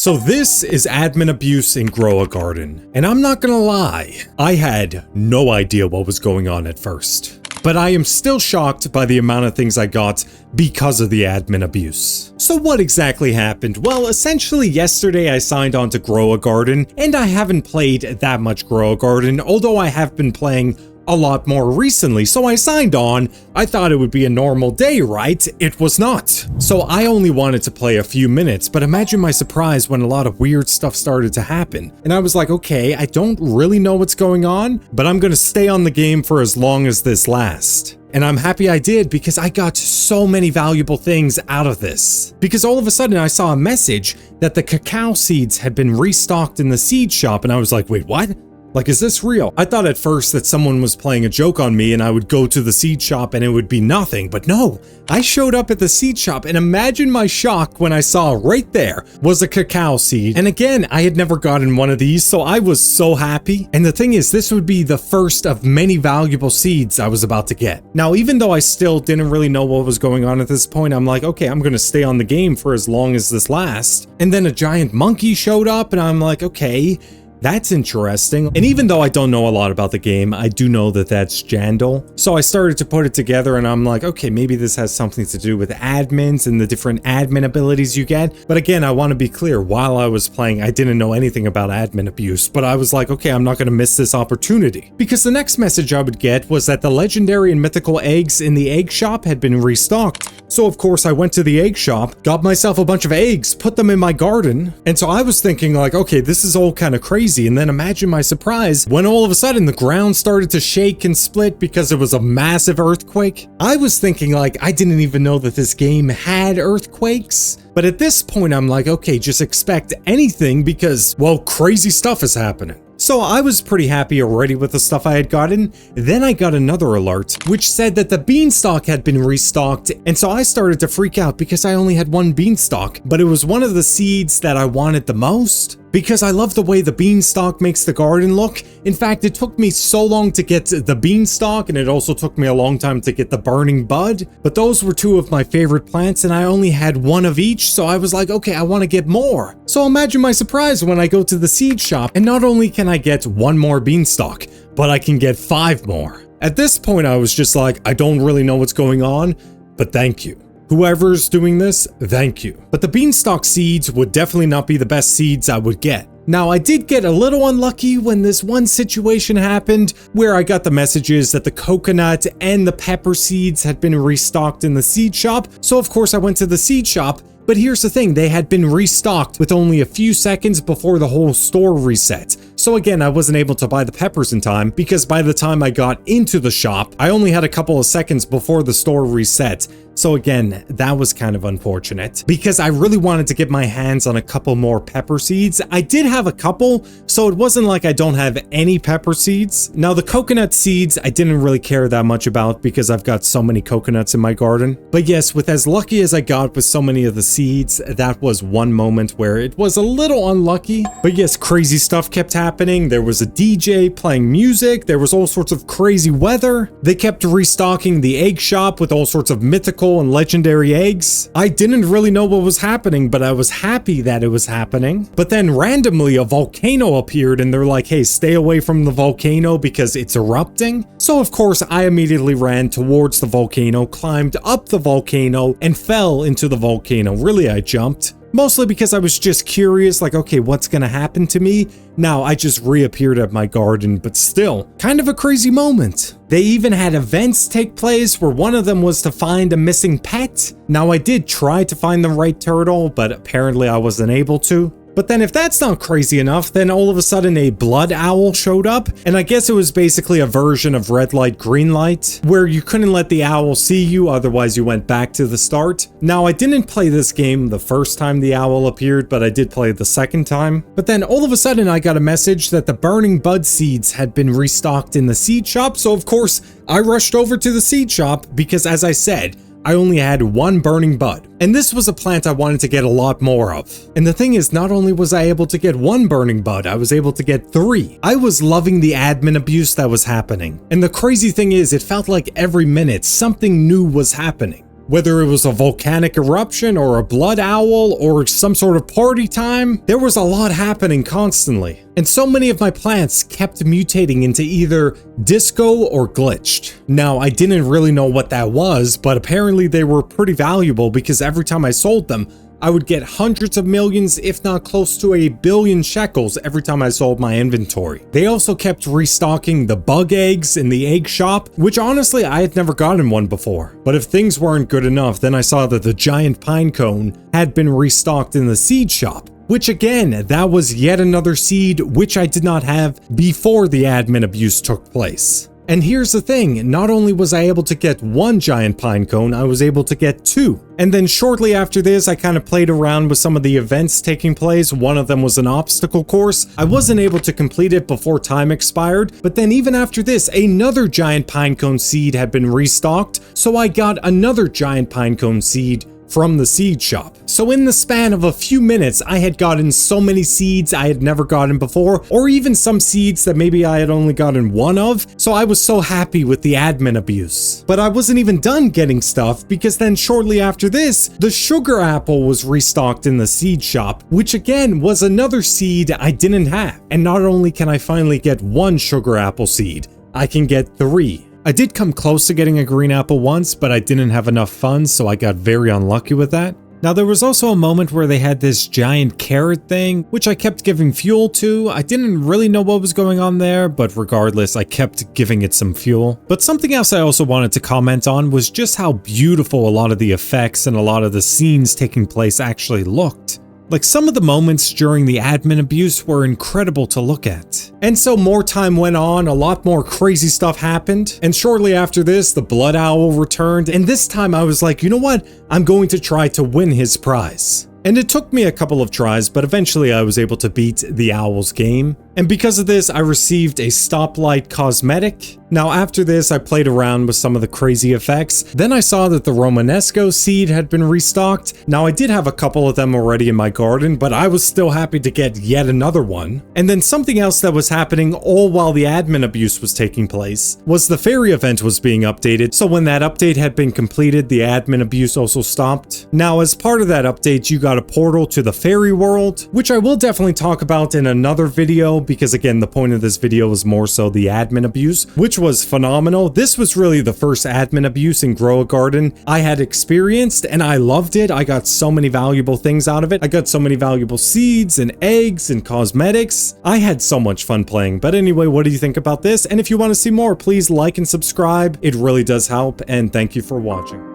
So this is admin abuse in Grow a Garden, and I'm not gonna lie, I had no idea what was going on at first. But I am still shocked by the amount of things I got because of the admin abuse. So what exactly happened? Well, essentially yesterday I signed on to Grow a Garden, and I haven't played that much Grow a Garden, although I have been playing a lot more recently, so I signed on. I thought it would be a normal day, right? It was not. So I only wanted to play a few minutes, but imagine my surprise when a lot of weird stuff started to happen. And I was like, okay, I don't really know what's going on, but I'm gonna stay on the game for as long as this lasts. And I'm happy I did because I got so many valuable things out of this. Because all of a sudden I saw a message that the cacao seeds had been restocked in the seed shop, and I was like, wait, what? Like, is this real? I thought at first that someone was playing a joke on me and I would go to the seed shop and it would be nothing, but no, I showed up at the seed shop and imagine my shock when I saw right there was a cacao seed. And again, I had never gotten one of these, so I was so happy. And the thing is, this would be the first of many valuable seeds I was about to get. Now, even though I still didn't really know what was going on at this point, I'm like, okay, I'm gonna stay on the game for as long as this lasts. And then a giant monkey showed up and I'm like, okay, that's interesting. And even though I don't know a lot about the game, I do know that that's Jandal. So I started to put it together and I'm like, okay, maybe this has something to do with admins and the different admin abilities you get. But again, I want to be clear, while I was playing, I didn't know anything about admin abuse, but I was like, okay, I'm not going to miss this opportunity. Because the next message I would get was that the legendary and mythical eggs in the egg shop had been restocked. So of course I went to the egg shop, got myself a bunch of eggs, put them in my garden. And so I was thinking like, okay, this is all kind of crazy. And then imagine my surprise when all of a sudden the ground started to shake and split because it was a massive earthquake. I was thinking like, I didn't even know that this game had earthquakes. But at this point I'm like, okay, just expect anything because, well, crazy stuff is happening. So I was pretty happy already with the stuff I had gotten. Then I got another alert, which said that the beanstalk had been restocked. And so I started to freak out because I only had one beanstalk, but it was one of the seeds that I wanted the most. Because I love the way the beanstalk makes the garden look. In fact, it took me so long to get the beanstalk, and it also took me a long time to get the burning bud. But those were two of my favorite plants, and I only had one of each, so I was like, okay, I want to get more. So imagine my surprise when I go to the seed shop, and not only can I get one more beanstalk, but I can get 5 more. At this point, I was just like, I don't really know what's going on, but thank you. Whoever's doing this, thank you. But the beanstalk seeds would definitely not be the best seeds I would get. Now, I did get a little unlucky when this one situation happened where I got the messages that the coconut and the pepper seeds had been restocked in the seed shop. So of course I went to the seed shop, but here's the thing, they had been restocked with only a few seconds before the whole store reset. So again, I wasn't able to buy the peppers in time because by the time I got into the shop, I only had a couple of seconds before the store reset. So again, that was kind of unfortunate because I really wanted to get my hands on a couple more pepper seeds. I did have a couple, so it wasn't like I don't have any pepper seeds. Now the coconut seeds, I didn't really care that much about because I've got so many coconuts in my garden. But yes, with as lucky as I got with so many of the seeds, that was one moment where it was a little unlucky. But yes, crazy stuff kept happening. There was a DJ playing music. There was all sorts of crazy weather. They kept restocking the egg shop with all sorts of mythical and legendary eggs. I didn't really know what was happening, but I was happy that it was happening. But then randomly a volcano appeared and they're like, hey, stay away from the volcano because it's erupting. So of course I immediately ran towards the volcano, climbed up the volcano and fell into the volcano. Really, I jumped. Mostly because I was just curious, like, okay, what's gonna happen to me? Now, I just reappeared at my garden, but still, kind of a crazy moment. They even had events take place where one of them was to find a missing pet. Now, I did try to find the right turtle, but apparently I wasn't able to. But then if that's not crazy enough, then all of a sudden a blood owl showed up, and I guess it was basically a version of red light, green light, where you couldn't let the owl see you, otherwise you went back to the start. Now, I didn't play this game the first time the owl appeared, but I did play it the second time. But then all of a sudden I got a message that the burning bud seeds had been restocked in the seed shop, so of course I rushed over to the seed shop because, as I said, I only had one burning bud. And this was a plant I wanted to get a lot more of. And the thing is, not only was I able to get one burning bud, I was able to get 3. I was loving the admin abuse that was happening. And the crazy thing is, it felt like every minute something new was happening. Whether it was a volcanic eruption or a blood owl or some sort of party time, there was a lot happening constantly. And so many of my plants kept mutating into either disco or glitched. Now, I didn't really know what that was, but apparently they were pretty valuable because every time I sold them, I would get hundreds of millions, if not close to a billion shekels every time I sold my inventory. They also kept restocking the bug eggs in the egg shop, which honestly I had never gotten one before. But if things weren't good enough, then I saw that the giant pine cone had been restocked in the seed shop. Which again, that was yet another seed which I did not have before the admin abuse took place. And here's the thing, not only was I able to get one giant pine cone, I was able to get two. And then shortly after this, I kind of played around with some of the events taking place. One of them was an obstacle course. I wasn't able to complete it before time expired, but then even after this, another giant pine cone seed had been restocked, so I got another giant pine cone seed from the seed shop. So in the span of a few minutes, I had gotten so many seeds I had never gotten before, or even some seeds that maybe I had only gotten one of, so I was so happy with the admin abuse. But I wasn't even done getting stuff, because then shortly after this, the sugar apple was restocked in the seed shop, which again was another seed I didn't have. And not only can I finally get one sugar apple seed, I can get 3. I did come close to getting a green apple once, but I didn't have enough funds, so I got very unlucky with that. Now, there was also a moment where they had this giant carrot thing, which I kept giving fuel to. I didn't really know what was going on there, but regardless, I kept giving it some fuel. But something else I also wanted to comment on was just how beautiful a lot of the effects and a lot of the scenes taking place actually looked. Like, some of the moments during the admin abuse were incredible to look at. And so more time went on, a lot more crazy stuff happened, and shortly after this, the blood owl returned, and this time I was like, you know what? I'm going to try to win his prize. And it took me a couple of tries, but eventually I was able to beat the owl's game. And because of this, I received a stoplight cosmetic. Now after this, I played around with some of the crazy effects. Then I saw that the Romanesco seed had been restocked. Now I did have a couple of them already in my garden, but I was still happy to get yet another one. And then something else that was happening all while the admin abuse was taking place was the fairy event was being updated. So when that update had been completed, the admin abuse also stopped. Now as part of that update, you got a portal to the fairy world, which I will definitely talk about in another video, because again, the point of this video was more so the admin abuse, which was phenomenal. This was really the first admin abuse in Grow a Garden I had experienced, and I loved it. I got so many valuable things out of it. I got so many valuable seeds and eggs and cosmetics. I had so much fun playing. But anyway, what do you think about this? And if you want to see more, please like and subscribe. It really does help, and thank you for watching.